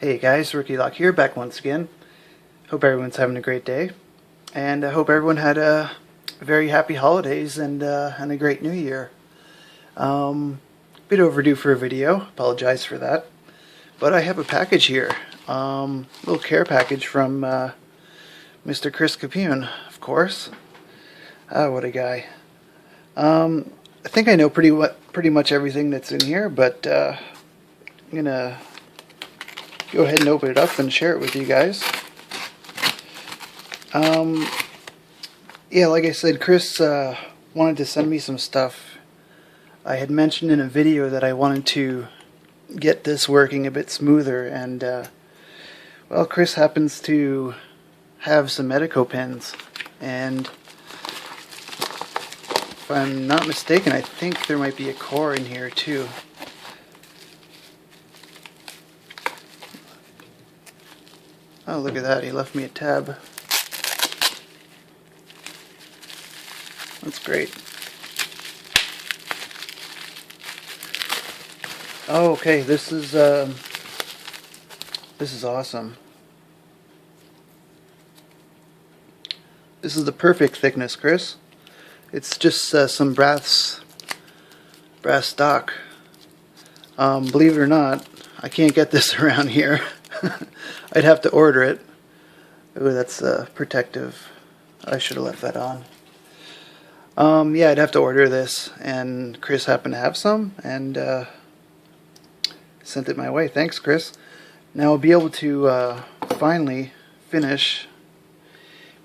Hey guys, Rookie Lock here, back once again. Hope everyone's having a great day, and I hope everyone had a very happy holidays and a great new year. Bit overdue for a video, apologize for that, but I have a package here, little care package from Mr. Chris Capune, of course. What a guy. I think I know pretty much everything that's in here, but I'm gonna go ahead and open it up and share it with you guys. Yeah, like I said, Chris wanted to send me some stuff. I had mentioned in a video that I wanted to get this working a bit smoother, and well, Chris happens to have some Medico pens, and if I'm not mistaken, I think there might be a core in here too. Oh, look at that, he left me a tab. That's great. Oh, okay, this is awesome. This is the perfect thickness, Chris. It's just some brass stock. Believe it or not, I can't get this around here. I'd have to order it. Oh, that's protective. I should have left that on. Yeah, I'd have to order this, and Chris happened to have some, and sent it my way. Thanks, Chris. Now I'll be able to finally finish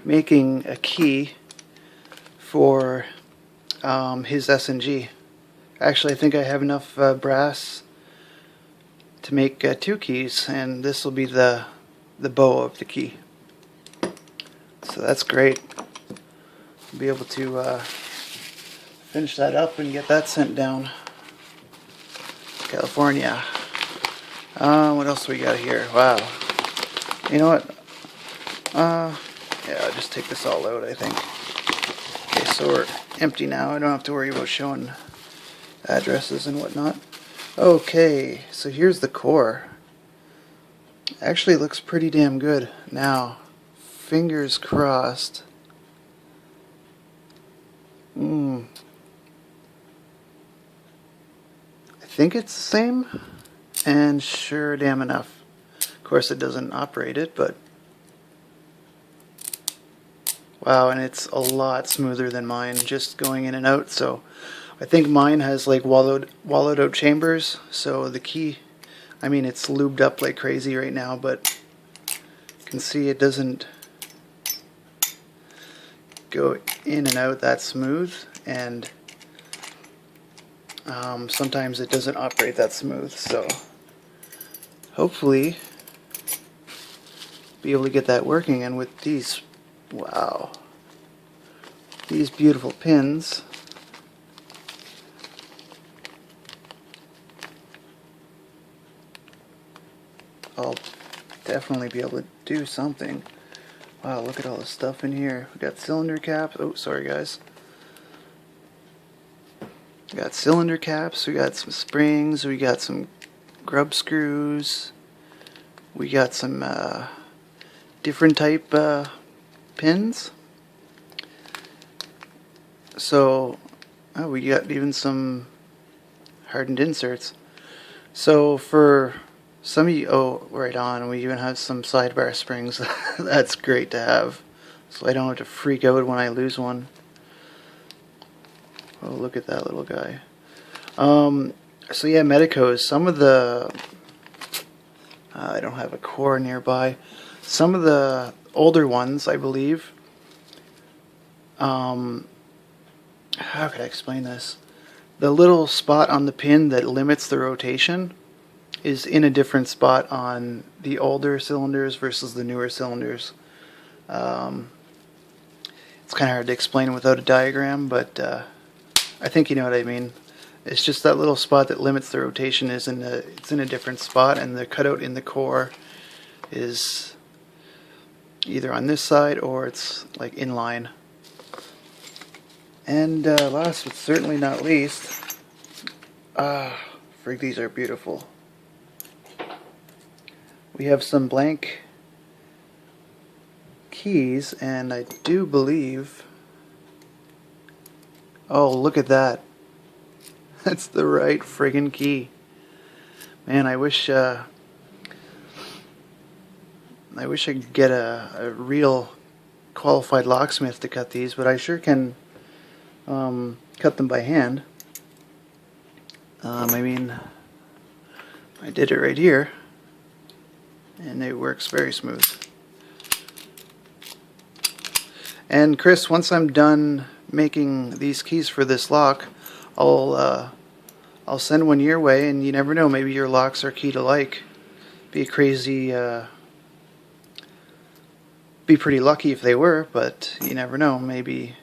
making a key for his S&G. Actually, I think I have enough brass to make 2 keys, and this will be the bow of the key. So that's great. I'll be able to finish that up and get that sent down to California. What else we got here? Wow. You know what? Yeah, I'll just take this all out, I think. Okay, so we're empty now. I don't have to worry about showing addresses and whatnot. Okay, so here's the core. Actually, it looks pretty damn good. Now, fingers crossed. I think it's the same, and sure damn enough. Of course, it doesn't operate it, but wow, and it's a lot smoother than mine, just going in and out. So I think mine has like wallowed out chambers, so the key, I mean, it's lubed up like crazy right now, but you can see it doesn't go in and out that smooth, and sometimes it doesn't operate that smooth, so hopefully be able to get that working. And with these, wow, these beautiful pins, I'll definitely be able to do something. Wow, look at all the stuff in here. We got cylinder caps. Oh, sorry guys. We got cylinder caps, we got some springs, we got some grub screws, we got some different type pins. So, oh, we got even some hardened inserts. So for some of you, oh, right on, we even have some sidebar springs. That's great to have, so I don't have to freak out when I lose one. Oh, look at that little guy. So yeah, Medicos, some of the, I don't have a core nearby. Some of the older ones, I believe, how could I explain this? The little spot on the pin that limits the rotation is in a different spot on the older cylinders versus the newer cylinders. It's kind of hard to explain without a diagram, but I think you know what I mean. It's just that little spot that limits the rotation it's in a different spot, and the cutout in the core is either on this side or it's like in line. And last but certainly not least, frig, these are beautiful. we have some blank keys, and I do believe, oh, look at that. That's the right friggin' key. Man, I wish I could get a real qualified locksmith to cut these, but I sure can cut them by hand. I mean, I did it right here, and it works very smooth. And Chris, once I'm done making these keys for this lock, I'll send one your way, and you never know, maybe your locks are keyed alike. Be crazy, be pretty lucky if they were, but you never know. Maybe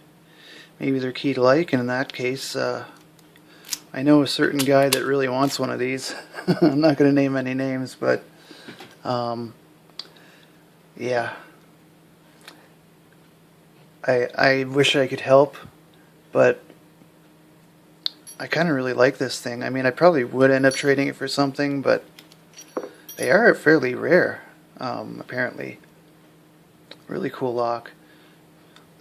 they're keyed alike, and in that case, I know a certain guy that really wants one of these. I'm not going to name any names, but yeah. I wish I could help, but I kind of really like this thing. I mean, I probably would end up trading it for something, but they are fairly rare, apparently. Really cool lock.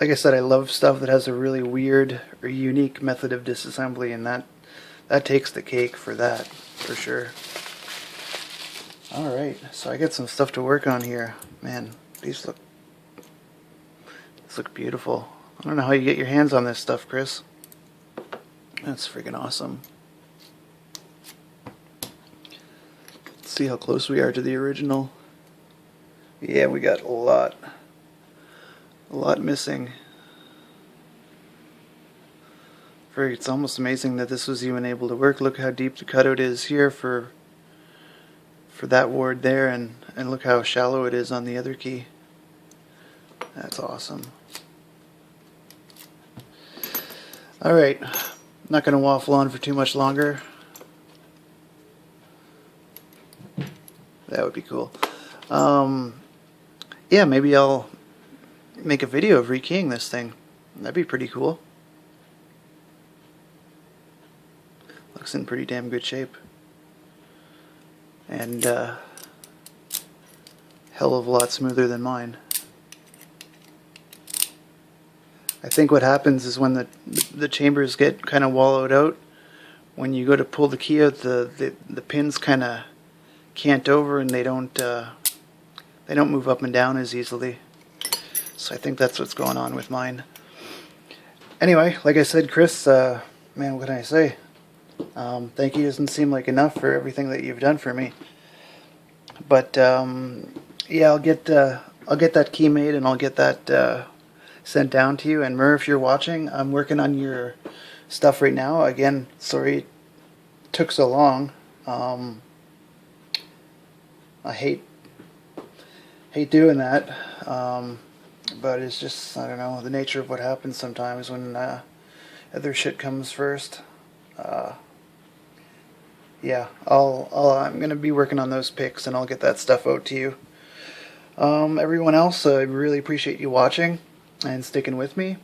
Like I said, I love stuff that has a really weird or unique method of disassembly, and that takes the cake for that, for sure. Alright, so I got some stuff to work on here. Man, these look beautiful. I don't know how you get your hands on this stuff, Chris. That's freaking awesome. Let's see how close we are to the original. Yeah, we got a lot missing. It's almost amazing that this was even able to work. Look how deep the cutout is here for that ward there, and look how shallow it is on the other key. That's awesome. Alright, not going to waffle on for too much longer. That would be cool. Yeah, maybe I'll make a video of rekeying this thing. That'd be pretty cool. Looks in pretty damn good shape. And hell of a lot smoother than mine. I think what happens is when the chambers get kind of wallowed out, when you go to pull the key out, the pins kind of cant over, and they don't move up and down as easily. So I think that's what's going on with mine. Anyway, like I said, Chris, man, what can I say? Thank you doesn't seem like enough for everything that you've done for me. But yeah, I'll get that key made, and I'll get that sent down to you. And Mur, if you're watching, I'm working on your stuff right now. Again, sorry it took so long. I hate doing that, but it's just, I don't know, the nature of what happens sometimes when other shit comes first. Yeah, I'm gonna be working on those pics, and I'll get that stuff out to you. Everyone else, I really appreciate you watching and sticking with me.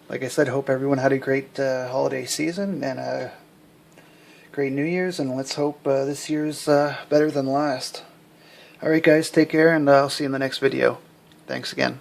Like I said, hope everyone had a great holiday season and a great New Year's, and let's hope this year's better than last. Alright guys, take care, and I'll see you in the next video. Thanks again.